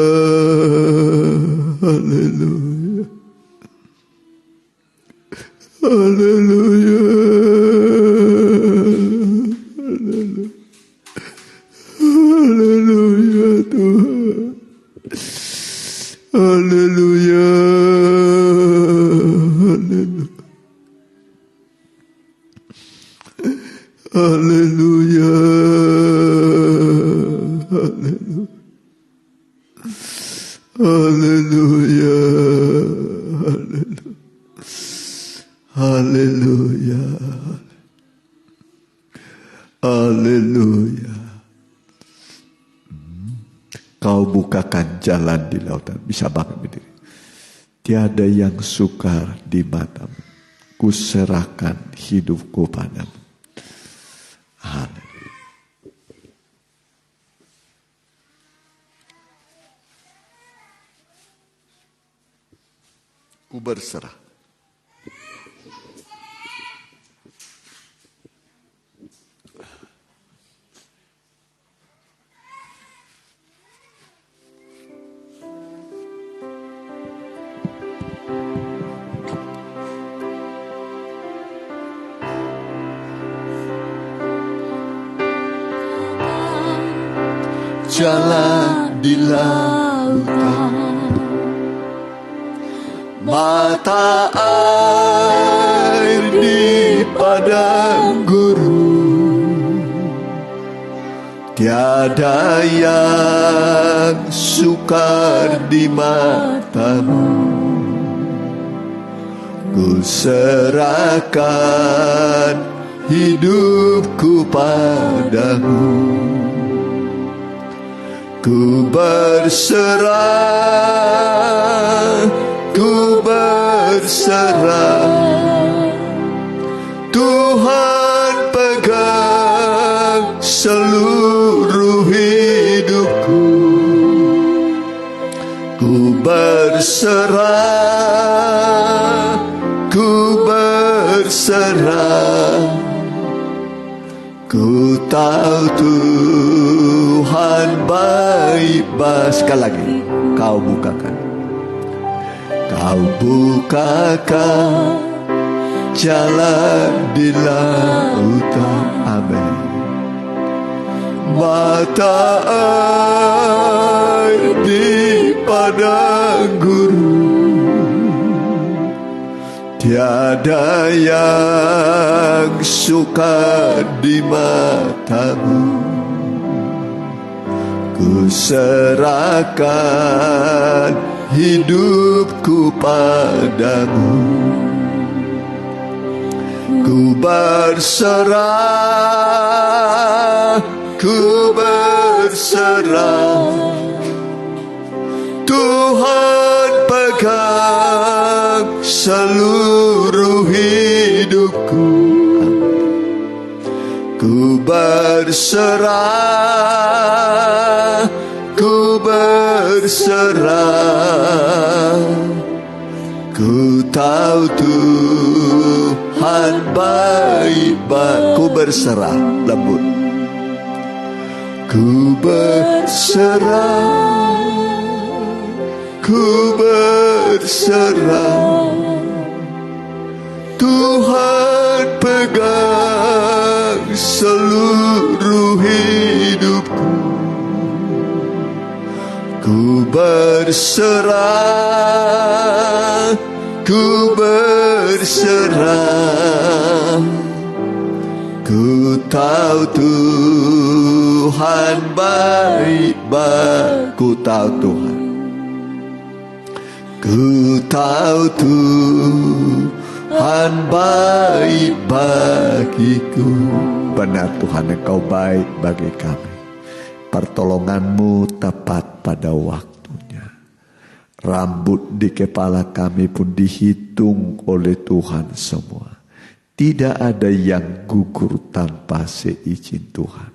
haleluya, haleluya, haleluya Tuhan, haleluya, haleluya, haleluya, haleluya, haleluya, haleluya. Kau bukakan jalan di lautan. Bisa banget berdiri. Tiada yang sukar di matamu. Kuserahkan hidupku padamu. Haleluya. Ku berserah. Jalan di lautan, mata air di padang gurun, tiada yang sukar di matamu. Ku serahkan hidupku padamu. Ku berserah, ku berserah. Tuhan pegang seluruh hidupku. Ku berserah, ku berserah. Ku tahu Tuhan baik. Sekali lagi, kau bukakan. Kau bukakan jalan di lautan. Amin. Mata air di padang gurun, tiada yang suka di matamu. Ku serahkan hidupku padamu. Ku berserah, ku berserah. Tuhan pegang seluruh hidupku. Ku berserah, ku berserah. Ku tahu Tuhan baik-baik. Ku berserah, lembut. Ku berserah, ku berserah. Tuhan pegang seluruh hidupku. Ku berserah, ku berserah. Ku tahu Tuhan baik-baik. Ku tahu Tuhan. Ku tahu Tuhan baik bagiku. Benar Tuhan, Engkau baik bagi kami. Pertolongan-Mu tepat pada waktunya. Rambut di kepala kami pun dihitung oleh Tuhan semua. Tidak ada yang gugur tanpa seizin Tuhan.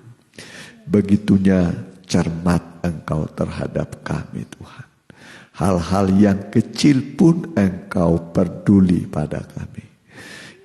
Begitunya cermat Engkau terhadap kami Tuhan. Hal-hal yang kecil pun Engkau peduli pada kami.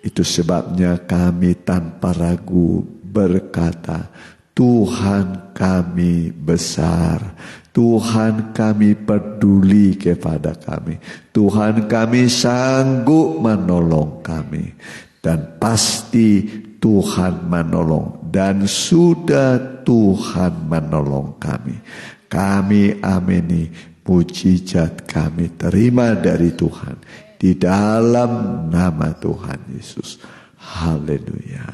Itu sebabnya kami tanpa ragu berkata, Tuhan kami besar, Tuhan kami peduli kepada kami, Tuhan kami sanggup menolong kami. Dan pasti Tuhan menolong, dan sudah Tuhan menolong kami. Kami amini, mujizat kami terima dari Tuhan di dalam nama Tuhan Yesus. Haleluya.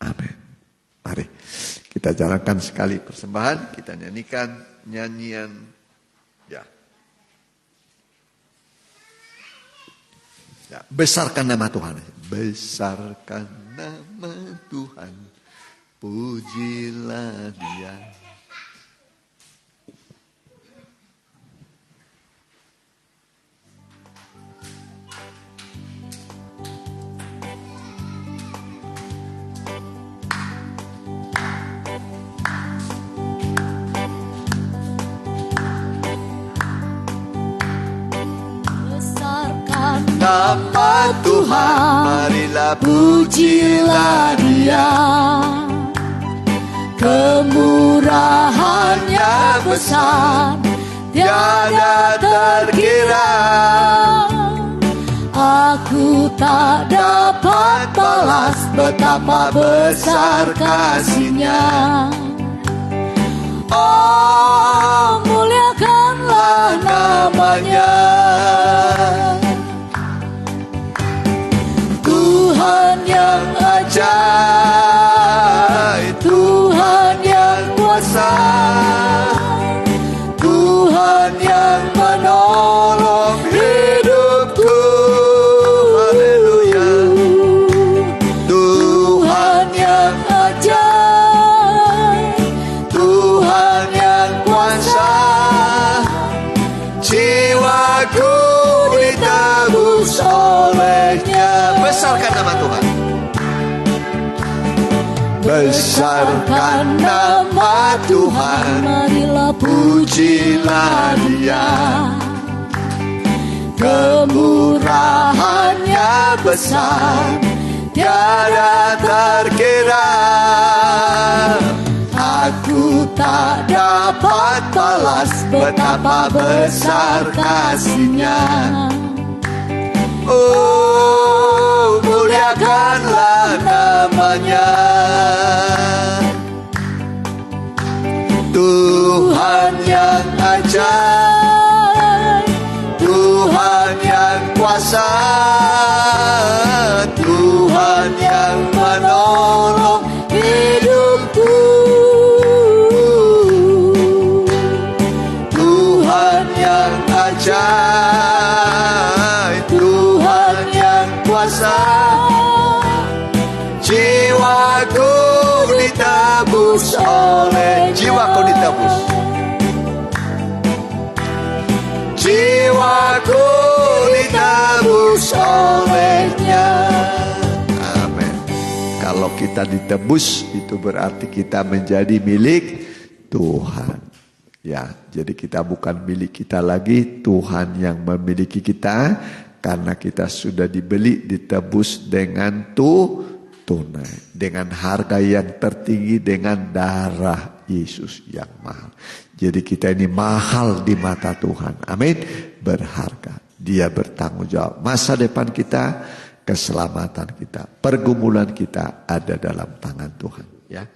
Amin. Mari kita jalankan sekali persembahan, kita nyanyikan nyanyian ya. Ya, besarkan nama Tuhan. Besarkan nama Tuhan. Pujilah Dia. Nama Tuhan, marilah pujilah Dia. Kemurahannya besar, tiada terkira. Aku tak dapat balas betapa besar kasih-Nya. Oh, muliakanlah nama-Nya. Tuhan yang ajaib, Tuhan yang kuasa, Tuhan yang menolong hidupku. Haleluya. Tuhan yang ajaib, Tuhan yang kuasa, jiwaku ditebus oleh-Nya. Besarkan nama Tuhan. Besarkan nama Tuhan, marilah pujilah Dia. Kemurahannya besar, tiada terkira. Aku tak dapat balas betapa besar kasih-Nya. Oh, muliakanlah nama-Nya. Tuhan yang ajaib, Tuhan yang kuasa, Tuhan yang menolong hidupku. Tuhan yang ajaib, Kalau kita ditebus, itu berarti kita menjadi milik Tuhan. Ya, jadi kita bukan milik kita lagi, Tuhan yang memiliki kita, karena kita sudah dibeli, ditebus dengan tunai, dengan harga yang tertinggi, dengan darah Yesus yang mahal. Jadi kita ini mahal di mata Tuhan. Amin. Berharga. Dia bertanggung jawab. Masa depan kita, keselamatan kita, pergumulan kita ada dalam tangan Tuhan. Ya.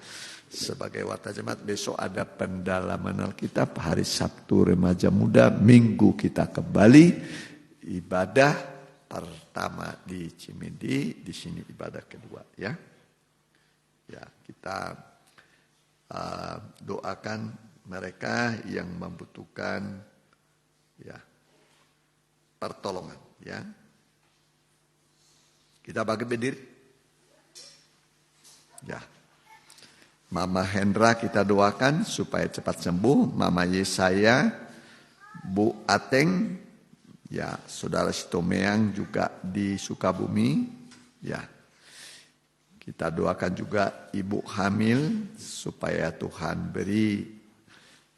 Sebagai warta jemaat, besok ada pendalaman Alkitab, hari Sabtu remaja muda, Minggu kita kembali ibadah pertama di Cimindi, di sini ibadah kedua, ya. Ya, kita doakan mereka yang membutuhkan ya pertolongan, ya. Kita bagi berdiri. Ya. Mama Hendra kita doakan supaya cepat sembuh. Mama Yesaya, Bu Ateng, ya, Saudara Sitomeang juga di Sukabumi, ya. Kita doakan juga ibu hamil supaya Tuhan beri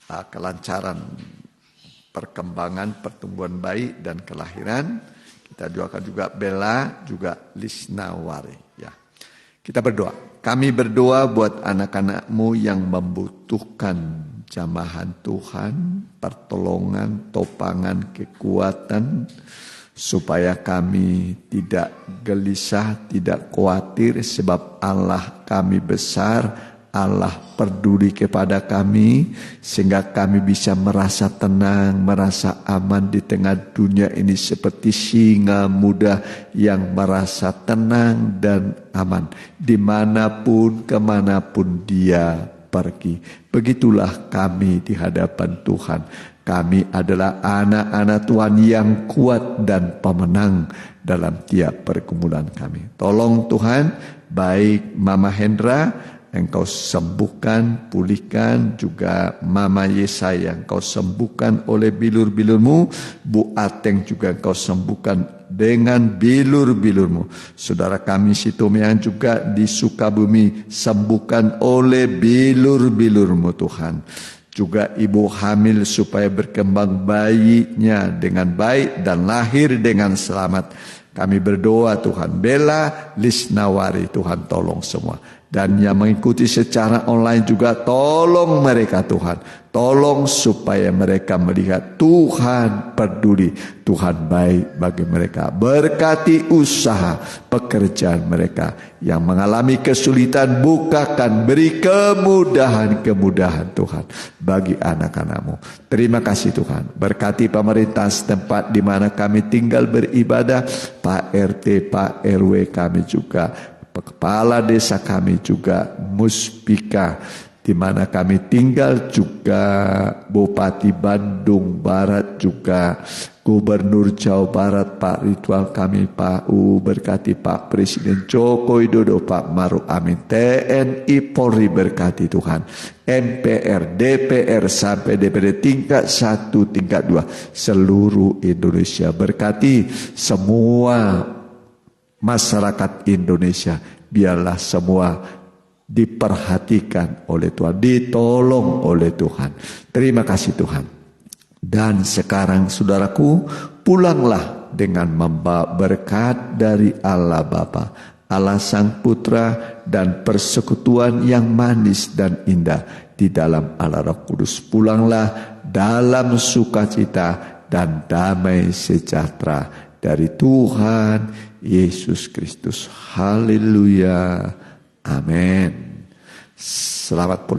kelancaran perkembangan pertumbuhan bayi dan kelahiran. Kita doakan juga Bella, juga Lisnawari, ya. Kita berdoa. Kami berdoa buat anak-anakmu yang membutuhkan jamahan Tuhan, pertolongan, topangan, kekuatan, supaya kami tidak gelisah, tidak khawatir, sebab Allah kami besar, Allah peduli kepada kami, sehingga kami bisa merasa tenang, merasa aman di tengah dunia ini, seperti singa muda yang merasa tenang dan aman dimanapun, kemanapun dia pergi. Begitulah kami di hadapan Tuhan. Kami adalah anak-anak Tuhan yang kuat dan pemenang dalam tiap pergumulan kami. Tolong Tuhan, baik Mama Hendra, Engkau sembuhkan, pulihkan, juga Mama Yesaya Engkau sembuhkan oleh bilur-bilurmu, Bu Ateng juga Engkau sembuhkan dengan bilur-bilurmu. Saudara kami Sitomeang juga di Sukabumi, sembuhkan oleh bilur-bilurmu Tuhan. Juga ibu hamil supaya berkembang bayinya dengan baik dan lahir dengan selamat. Kami berdoa Tuhan, Bella, Lisnawari, Tuhan tolong semua. Dan yang mengikuti secara online juga tolong mereka Tuhan. Tolong supaya mereka melihat Tuhan peduli, Tuhan baik bagi mereka. Berkati usaha pekerjaan mereka yang mengalami kesulitan, bukakan, beri kemudahan-kemudahan Tuhan bagi anak-anak-Mu. Terima kasih Tuhan. Berkati pemerintah setempat di mana kami tinggal beribadah, Pak RT, Pak RW kami juga, kepala desa kami juga, Muspika di mana kami tinggal juga, Bupati Bandung Barat juga, Gubernur Jawa Barat Pak Ridwan kami, Pak U, berkati Pak Presiden Joko Widodo, Pak Maruf Amin, TNI Polri berkati Tuhan, MPR, DPR sampai DPD tingkat 1, tingkat 2, seluruh Indonesia berkati semua masyarakat Indonesia, biarlah semua diperhatikan oleh Tuhan, ditolong oleh Tuhan. Terima kasih Tuhan. Dan sekarang saudaraku, pulanglah dengan membawa berkat dari Allah Bapa, Allah Sang Putra, dan persekutuan yang manis dan indah di dalam Allah Roh Kudus. Pulanglah dalam sukacita dan damai sejahtera dari Tuhan Yesus Kristus. Haleluya. Amin. Selamat pulang.